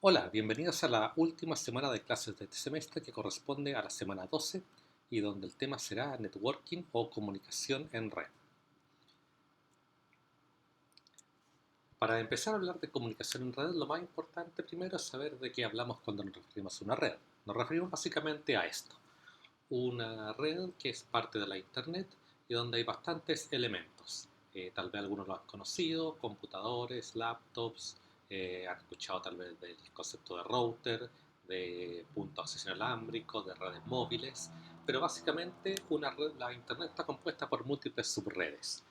Hola, bienvenidos a la última semana de clases de este semestre que corresponde a la semana 12 y donde el tema será networking o comunicación en red. Para empezar a hablar de comunicación en red, lo más importante primero es saber de qué hablamos cuando nos referimos a una red. Nos referimos básicamente a esto, una red que es parte de la internet y donde hay bastantes elementos. Tal vez algunos lo han conocido, computadores, laptops, han escuchado tal vez del concepto de router, de punto de acceso inalámbrico, de redes móviles, pero básicamente la internet está compuesta por múltiples subredes,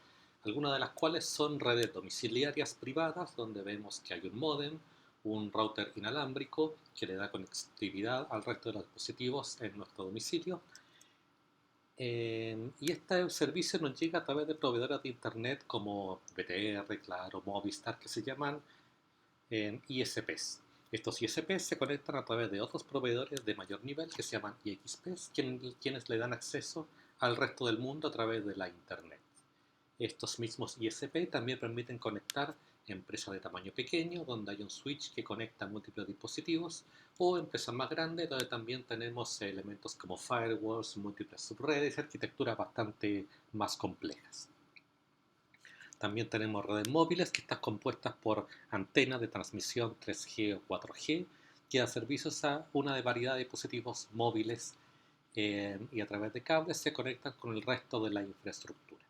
algunas de las cuales son redes domiciliarias privadas, donde vemos que hay un módem, un router inalámbrico que le da conectividad al resto de los dispositivos en nuestro domicilio. Y este servicio nos llega a través de proveedores de internet como BTR, Claro, Movistar, que se llaman ISPs. Estos ISPs se conectan a través de otros proveedores de mayor nivel que se llaman IXPs, quienes le dan acceso al resto del mundo a través de la internet. Estos mismos ISP también permiten conectar empresas de tamaño pequeño, donde hay un switch que conecta múltiples dispositivos, o empresas más grandes, donde también tenemos elementos como firewalls, múltiples subredes y arquitecturas bastante más complejas. También tenemos redes móviles que están compuestas por antenas de transmisión 3G o 4G que dan servicios a una variedad de dispositivos móviles y a través de cables se conectan con el resto de la infraestructura.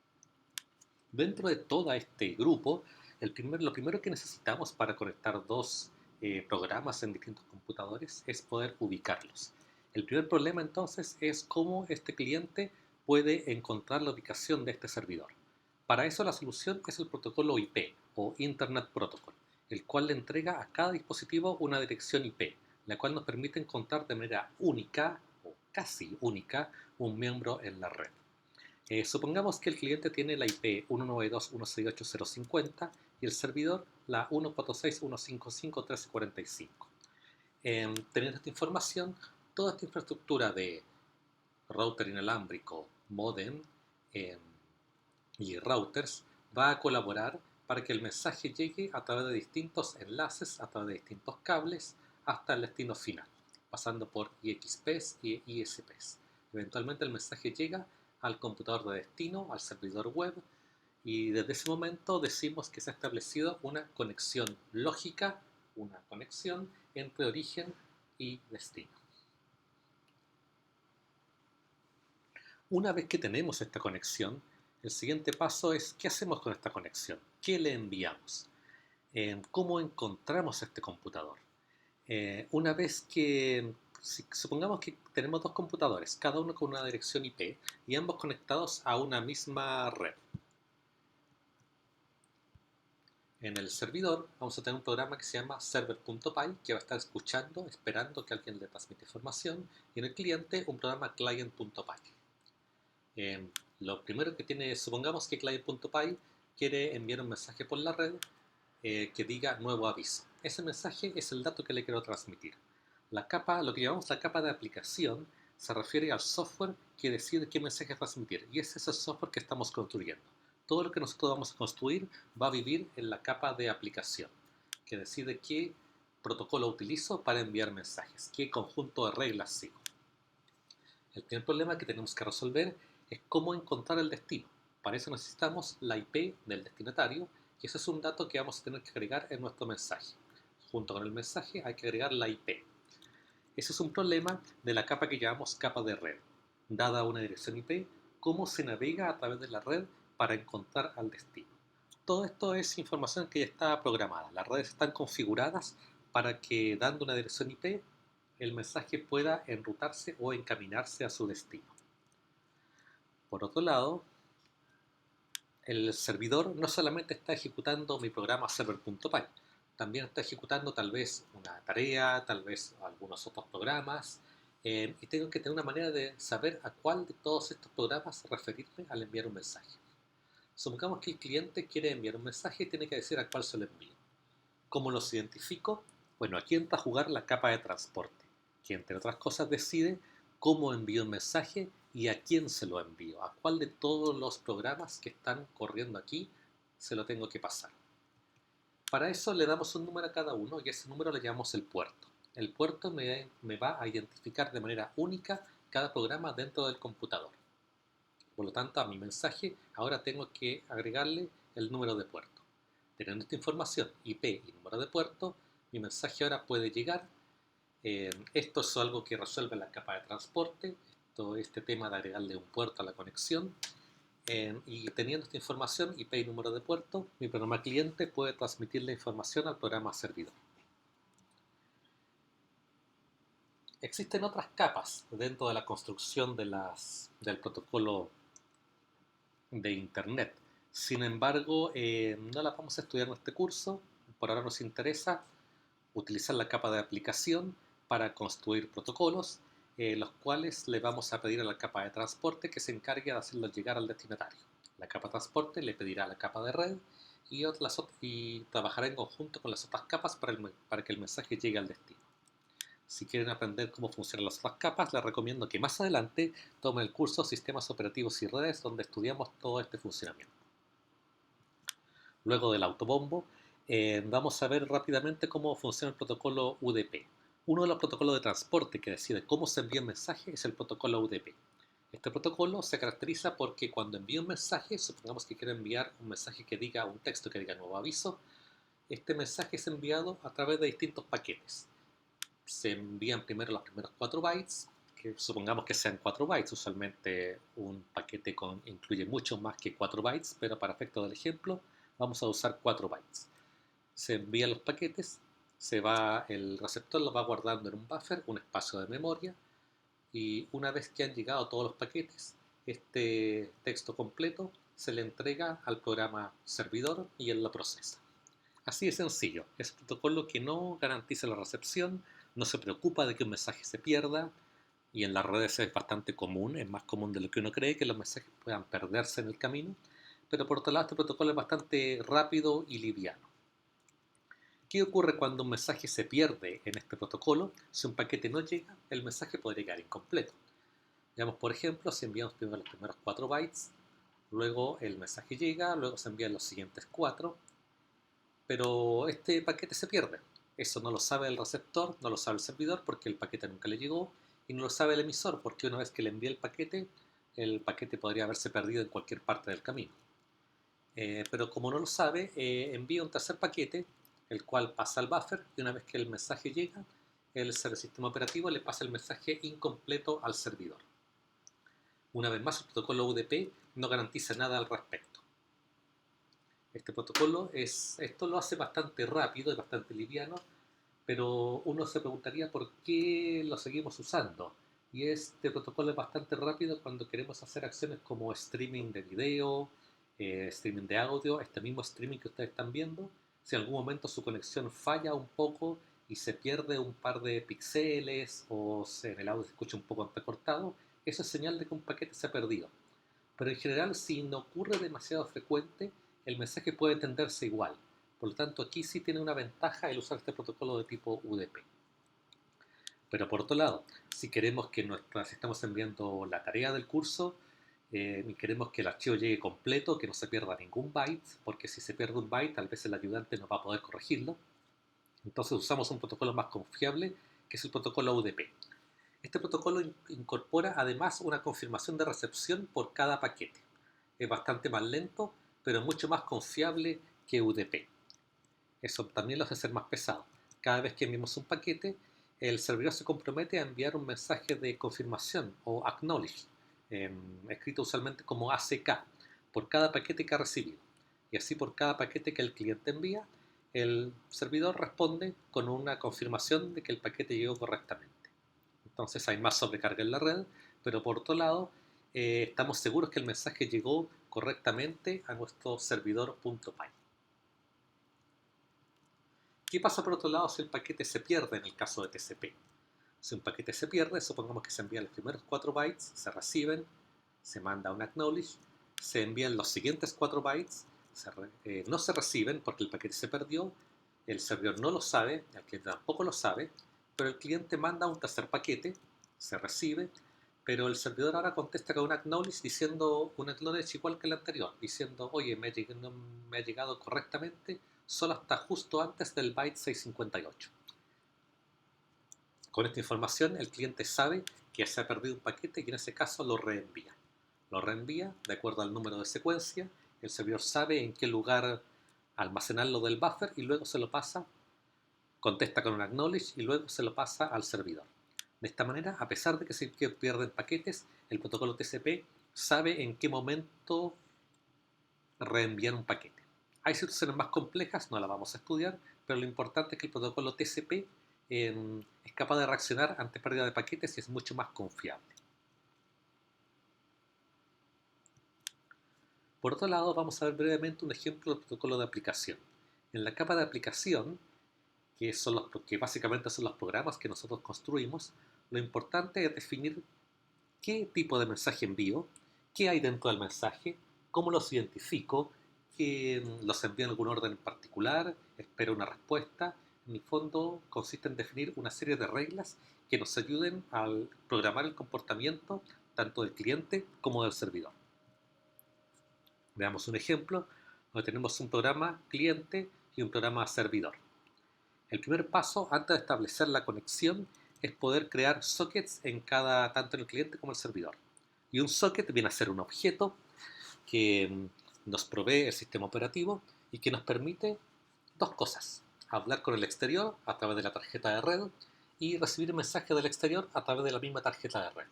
Dentro de todo este grupo, lo primero que necesitamos para conectar dos programas en distintos computadores es poder ubicarlos. El primer problema entonces es cómo este cliente puede encontrar la ubicación de este servidor. Para eso la solución es el protocolo IP o Internet Protocol, el cual le entrega a cada dispositivo una dirección IP, la cual nos permite encontrar de manera única o casi única un miembro en la red. Supongamos que el cliente tiene la IP 192.168.050 y el servidor la 146.155.1345. Teniendo esta información, toda esta infraestructura de router inalámbrico, modem eh, y routers va a colaborar para que el mensaje llegue a través de distintos enlaces, a través de distintos cables, hasta el destino final, pasando por IXPs y ISPs. Eventualmente el mensaje llega al computador de destino, al servidor web, y desde ese momento decimos que se ha establecido una conexión lógica, una conexión entre origen y destino. Una vez que tenemos esta conexión, el siguiente paso es ¿qué hacemos con esta conexión? ¿Qué le enviamos? ¿Cómo encontramos este computador? Una vez que, supongamos que tenemos dos computadores, cada uno con una dirección IP y ambos conectados a una misma red. En el servidor vamos a tener un programa que se llama server.py que va a estar escuchando, esperando que alguien le transmita información, y en el cliente un programa client.py. Lo primero que tiene, supongamos que client.py quiere enviar un mensaje por la red que diga nuevo aviso. Ese mensaje es el dato que le quiero transmitir. Lo que llamamos la capa de aplicación, se refiere al software que decide qué mensaje transmitir, y ese es el software que estamos construyendo. Todo lo que nosotros vamos a construir va a vivir en la capa de aplicación, que decide qué protocolo utilizo para enviar mensajes, qué conjunto de reglas sigo. El primer problema que tenemos que resolver es cómo encontrar el destino. Para eso necesitamos la IP del destinatario, y ese es un dato que vamos a tener que agregar en nuestro mensaje. Junto con el mensaje hay que agregar la IP. Ese es un problema de la capa que llamamos capa de red. Dada una dirección IP, ¿cómo se navega a través de la red para encontrar al destino? Todo esto es información que ya está programada. Las redes están configuradas para que, dando una dirección IP, el mensaje pueda enrutarse o encaminarse a su destino. Por otro lado, el servidor no solamente está ejecutando mi programa server.py, también está ejecutando tal vez una tarea, tal vez algunos otros programas, y tengo que tener una manera de saber a cuál de todos estos programas referirme al enviar un mensaje. Supongamos que el cliente quiere enviar un mensaje y tiene que decir a cuál se lo envío. ¿Cómo los identifico? Bueno, aquí entra a jugar la capa de transporte, que entre otras cosas decide cómo envío un mensaje y a quién se lo envío, a cuál de todos los programas que están corriendo aquí se lo tengo que pasar. Para eso le damos un número a cada uno y ese número le llamamos el puerto. El puerto me va a identificar de manera única cada programa dentro del computador. Por lo tanto, a mi mensaje ahora tengo que agregarle el número de puerto. Teniendo esta información, IP y número de puerto, mi mensaje ahora puede llegar. Esto es algo que resuelve la capa de transporte, todo este tema de agregarle un puerto a la conexión. Y teniendo esta información, IP y número de puerto, mi programa cliente puede transmitir la información al programa servidor. Existen otras capas dentro de la construcción del protocolo de Internet. Sin embargo, no las vamos a estudiar en este curso. Por ahora nos interesa utilizar la capa de aplicación para construir protocolos, los cuales le vamos a pedir a la capa de transporte que se encargue de hacerlo llegar al destinatario. La capa de transporte le pedirá a la capa de red y trabajará en conjunto con las otras capas para que el mensaje llegue al destino. Si quieren aprender cómo funcionan las otras capas, les recomiendo que más adelante tomen el curso Sistemas Operativos y Redes, donde estudiamos todo este funcionamiento. Luego del autobombo, vamos a ver rápidamente cómo funciona el protocolo UDP. Uno de los protocolos de transporte que decide cómo se envía un mensaje es el protocolo UDP. Este protocolo se caracteriza porque cuando envío un mensaje, supongamos que quiero enviar un mensaje que diga un texto que diga nuevo aviso, este mensaje es enviado a través de distintos paquetes. Se envían primero los primeros 4 bytes, que supongamos que sean 4 bytes, usualmente un paquete incluye mucho más que 4 bytes, pero para efectos del ejemplo vamos a usar 4 bytes. Se envían los paquetes, el receptor los va guardando en un buffer, un espacio de memoria, y una vez que han llegado todos los paquetes, este texto completo se le entrega al programa servidor y él lo procesa. Así de sencillo, es un protocolo que no garantiza la recepción, no se preocupa de que un mensaje se pierda, y en las redes es bastante común, es más común de lo que uno cree que los mensajes puedan perderse en el camino, pero por otro lado este protocolo es bastante rápido y liviano. ¿Qué ocurre cuando un mensaje se pierde en este protocolo? Si un paquete no llega, el mensaje podría quedar incompleto. Veamos, por ejemplo, si enviamos primero los primeros 4 bytes, luego el mensaje llega, luego se envían los siguientes 4, pero este paquete se pierde. Eso no lo sabe el receptor, no lo sabe el servidor porque el paquete nunca le llegó, y no lo sabe el emisor porque una vez que le envía el paquete podría haberse perdido en cualquier parte del camino. Pero como no lo sabe, envía un tercer paquete, el cual pasa al buffer, y una vez que el mensaje llega, el sistema operativo le pasa el mensaje incompleto al servidor. Una vez más, el protocolo UDP no garantiza nada al respecto. Este protocolo esto lo hace bastante rápido y bastante liviano, pero uno se preguntaría por qué lo seguimos usando. Y este protocolo es bastante rápido cuando queremos hacer acciones como streaming de video, streaming de audio, este mismo streaming que ustedes están viendo. Si en algún momento su conexión falla un poco y se pierde un par de píxeles o en el audio se escucha un poco entrecortado, eso es señal de que un paquete se ha perdido. Pero en general, si no ocurre demasiado frecuente, el mensaje puede entenderse igual. Por lo tanto, aquí sí tiene una ventaja el usar este protocolo de tipo UDP. Pero por otro lado, si queremos que si estamos enviando la tarea del curso y queremos que el archivo llegue completo, que no se pierda ningún byte, porque si se pierde un byte, tal vez el ayudante no va a poder corregirlo. Entonces usamos un protocolo más confiable, que es el protocolo UDP. Este protocolo incorpora además una confirmación de recepción por cada paquete. Es bastante más lento, pero mucho más confiable que UDP. Eso también lo hace ser más pesado. Cada vez que enviamos un paquete, el servidor se compromete a enviar un mensaje de confirmación o acknowledge, escrito usualmente como ACK, por cada paquete que ha recibido. Y así por cada paquete que el cliente envía, el servidor responde con una confirmación de que el paquete llegó correctamente. Entonces hay más sobrecarga en la red, pero por otro lado, estamos seguros que el mensaje llegó correctamente a nuestro servidor .py. ¿Qué pasa por otro lado si el paquete se pierde en el caso de TCP? Si un paquete se pierde, supongamos que se envían los primeros 4 bytes, se reciben, se manda un acknowledge, se envían los siguientes 4 bytes, no se reciben porque el paquete se perdió, el servidor no lo sabe, el cliente tampoco lo sabe, pero el cliente manda un tercer paquete, se recibe, pero el servidor ahora contesta con un acknowledge diciendo un acknowledge igual que el anterior, diciendo, oye, no me ha llegado correctamente solo hasta justo antes del byte 658. Con esta información el cliente sabe que se ha perdido un paquete y en ese caso lo reenvía. Lo reenvía de acuerdo al número de secuencia, el servidor sabe en qué lugar almacenarlo del buffer y luego se lo pasa, contesta con un acknowledge y luego se lo pasa al servidor. De esta manera, a pesar de que se pierden paquetes, el protocolo TCP sabe en qué momento reenviar un paquete. Hay situaciones más complejas, no las vamos a estudiar, pero lo importante es que el protocolo TCP es capaz de reaccionar ante pérdida de paquetes y es mucho más confiable. Por otro lado, vamos a ver brevemente un ejemplo del protocolo de aplicación. En la capa de aplicación, que básicamente son los programas que nosotros construimos, lo importante es definir qué tipo de mensaje envío, qué hay dentro del mensaje, cómo los identifico, que los envío en algún orden en particular, espero una respuesta. En el fondo consiste en definir una serie de reglas que nos ayuden a programar el comportamiento tanto del cliente como del servidor. Veamos un ejemplo donde tenemos un programa cliente y un programa servidor. El primer paso antes de establecer la conexión es poder crear sockets tanto en el cliente como en el servidor. Y un socket viene a ser un objeto que nos provee el sistema operativo y que nos permite dos cosas: hablar con el exterior a través de la tarjeta de red y recibir mensajes del exterior a través de la misma tarjeta de red.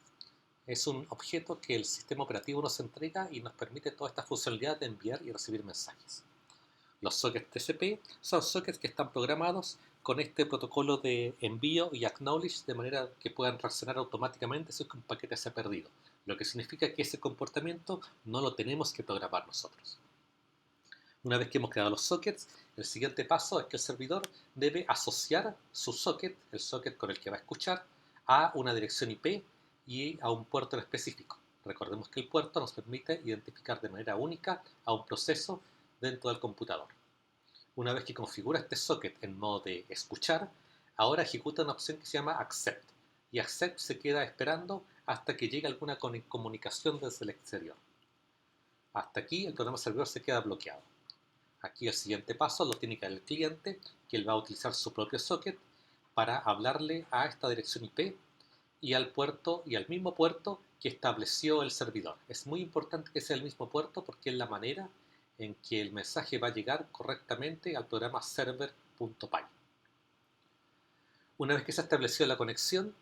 Es un objeto que el sistema operativo nos entrega y nos permite toda esta funcionalidad de enviar y recibir mensajes. Los sockets TCP son sockets que están programados con este protocolo de envío y acknowledge de manera que puedan reaccionar automáticamente si un paquete se ha perdido, lo que significa que ese comportamiento no lo tenemos que programar nosotros. Una vez que hemos creado los sockets, el siguiente paso es que el servidor debe asociar su socket, el socket con el que va a escuchar, a una dirección IP y a un puerto en específico. Recordemos que el puerto nos permite identificar de manera única a un proceso dentro del computador. Una vez que configura este socket en modo de escuchar, ahora ejecuta una opción que se llama accept. Y accept se queda esperando hasta que llegue alguna comunicación desde el exterior. Hasta aquí el programa servidor se queda bloqueado. Aquí el siguiente paso lo tiene que dar el cliente, que él va a utilizar su propio socket para hablarle a esta dirección IP y al mismo puerto que estableció el servidor. Es muy importante que sea el mismo puerto porque es la manera en que el mensaje va a llegar correctamente al programa server.py. Una vez que se estableció la conexión,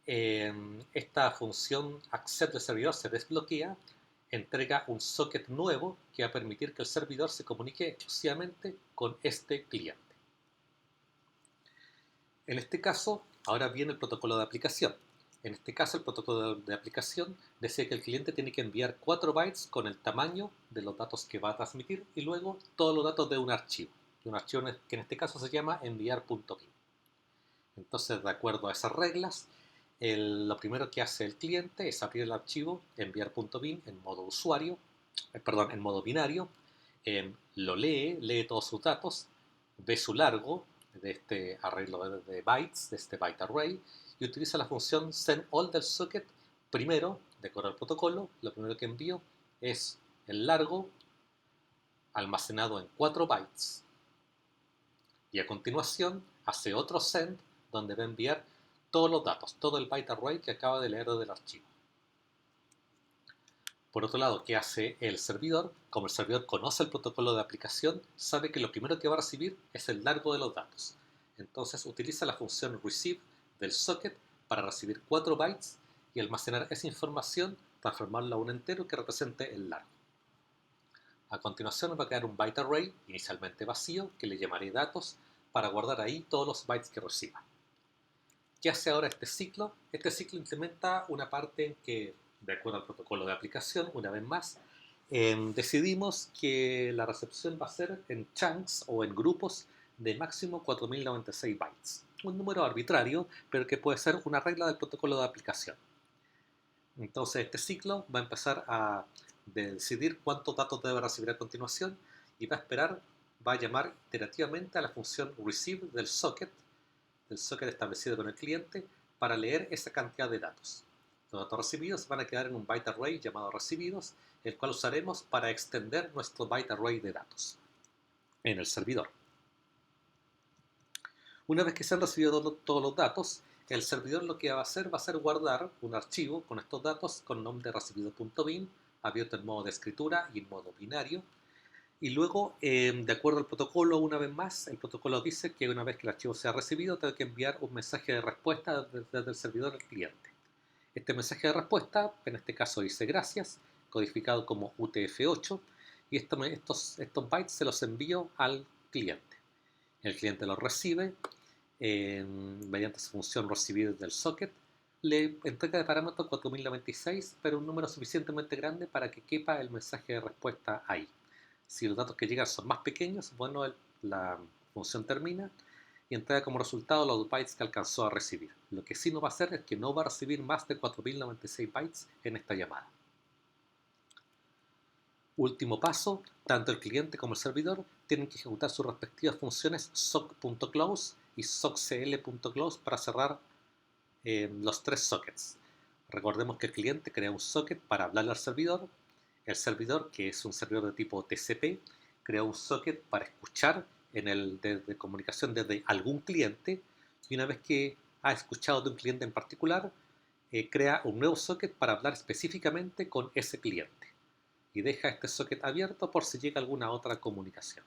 esta función accept del servidor se desbloquea, entrega un socket nuevo que va a permitir que el servidor se comunique exclusivamente con este cliente. En este caso, ahora viene el protocolo de aplicación. En este caso, el protocolo de aplicación decía que el cliente tiene que enviar 4 bytes con el tamaño de los datos que va a transmitir y luego todos los datos de un archivo que en este caso se llama enviar.py. Entonces, de acuerdo a esas reglas, lo primero que hace el cliente es abrir el archivo enviar.bin en modo usuario, en modo binario, lo lee todos sus datos, ve su largo de este arreglo de bytes, de este byte array, y utiliza la función sendAll del socket. Primero, de acuerdo al protocolo, lo primero que envío es el largo almacenado en 4 bytes. Y a continuación hace otro send donde va a enviar todos los datos, todo el byte array que acaba de leer del archivo. Por otro lado, ¿qué hace el servidor? Como el servidor conoce el protocolo de aplicación, sabe que lo primero que va a recibir es el largo de los datos. Entonces utiliza la función receive del socket para recibir 4 bytes y almacenar esa información, transformarla a un entero que represente el largo. A continuación va a crear un byte array inicialmente vacío que le llamaré datos para guardar ahí todos los bytes que reciba. ¿Qué hace ahora este ciclo? Este ciclo implementa una parte en que, de acuerdo al protocolo de aplicación, una vez más, decidimos que la recepción va a ser en chunks o en grupos de máximo 4096 bytes. Un número arbitrario, pero que puede ser una regla del protocolo de aplicación. Entonces este ciclo va a empezar a decidir cuántos datos debe recibir a continuación y va a llamar iterativamente a la función receive del socket establecido con el cliente para leer esa cantidad de datos. Los datos recibidos van a quedar en un byte array llamado recibidos, el cual usaremos para extender nuestro byte array de datos en el servidor. Una vez que se han recibido todos los datos, el servidor lo que va a ser guardar un archivo con estos datos con nombre recibido.bin, abierto en modo de escritura y en modo binario. Y luego, de acuerdo al protocolo, una vez más, el protocolo dice que una vez que el archivo sea recibido, tengo que enviar un mensaje de respuesta desde el servidor al cliente. Este mensaje de respuesta, en este caso dice gracias, codificado como UTF-8, y estos bytes se los envío al cliente. El cliente los recibe mediante su función recibir del socket, le entrega de parámetro 4096, pero un número suficientemente grande para que quepa el mensaje de respuesta ahí. Si los datos que llegan son más pequeños, bueno, la función termina y entrega como resultado los bytes que alcanzó a recibir. Lo que sí no va a hacer es que no va a recibir más de 4096 bytes en esta llamada. Último paso, tanto el cliente como el servidor tienen que ejecutar sus respectivas funciones sock.close y sockcl.close para cerrar los tres sockets. Recordemos que el cliente crea un socket para hablarle al servidor. El servidor, que es un servidor de tipo TCP, crea un socket para escuchar de comunicación desde algún cliente. Y una vez que ha escuchado de un cliente en particular, crea un nuevo socket para hablar específicamente con ese cliente. Y deja este socket abierto por si llega alguna otra comunicación.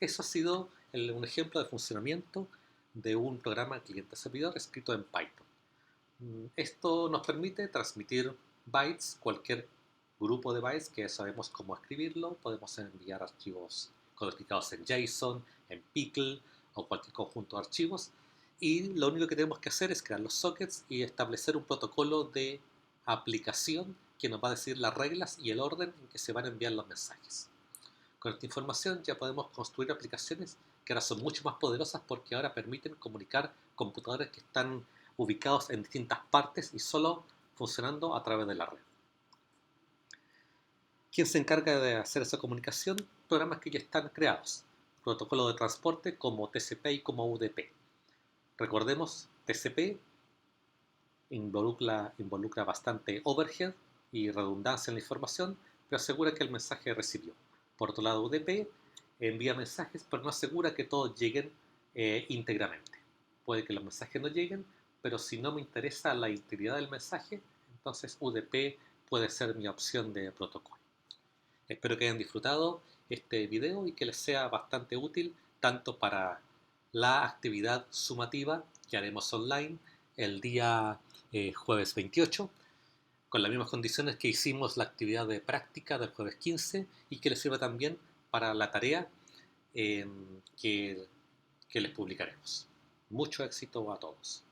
Eso ha sido un ejemplo de funcionamiento de un programa cliente-servidor escrito en Python. Esto nos permite transmitir bytes, cualquier grupo de bytes que sabemos cómo escribirlo. Podemos enviar archivos codificados en JSON, en Pickle o cualquier conjunto de archivos. Y lo único que tenemos que hacer es crear los sockets y establecer un protocolo de aplicación que nos va a decir las reglas y el orden en que se van a enviar los mensajes. Con esta información ya podemos construir aplicaciones que ahora son mucho más poderosas porque ahora permiten comunicar computadores que están ubicados en distintas partes y solo funcionando a través de la red. ¿Quién se encarga de hacer esa comunicación? Programas que ya están creados. Protocolos de transporte como TCP y como UDP. Recordemos, TCP involucra bastante overhead y redundancia en la información, pero asegura que el mensaje recibió. Por otro lado, UDP envía mensajes, pero no asegura que todos lleguen íntegramente. Puede que los mensajes no lleguen, pero si no me interesa la integridad del mensaje, entonces UDP puede ser mi opción de protocolo. Espero que hayan disfrutado este video y que les sea bastante útil tanto para la actividad sumativa que haremos online el día jueves 28, con las mismas condiciones que hicimos la actividad de práctica del jueves 15 y que les sirva también para la tarea que les publicaremos. Mucho éxito a todos.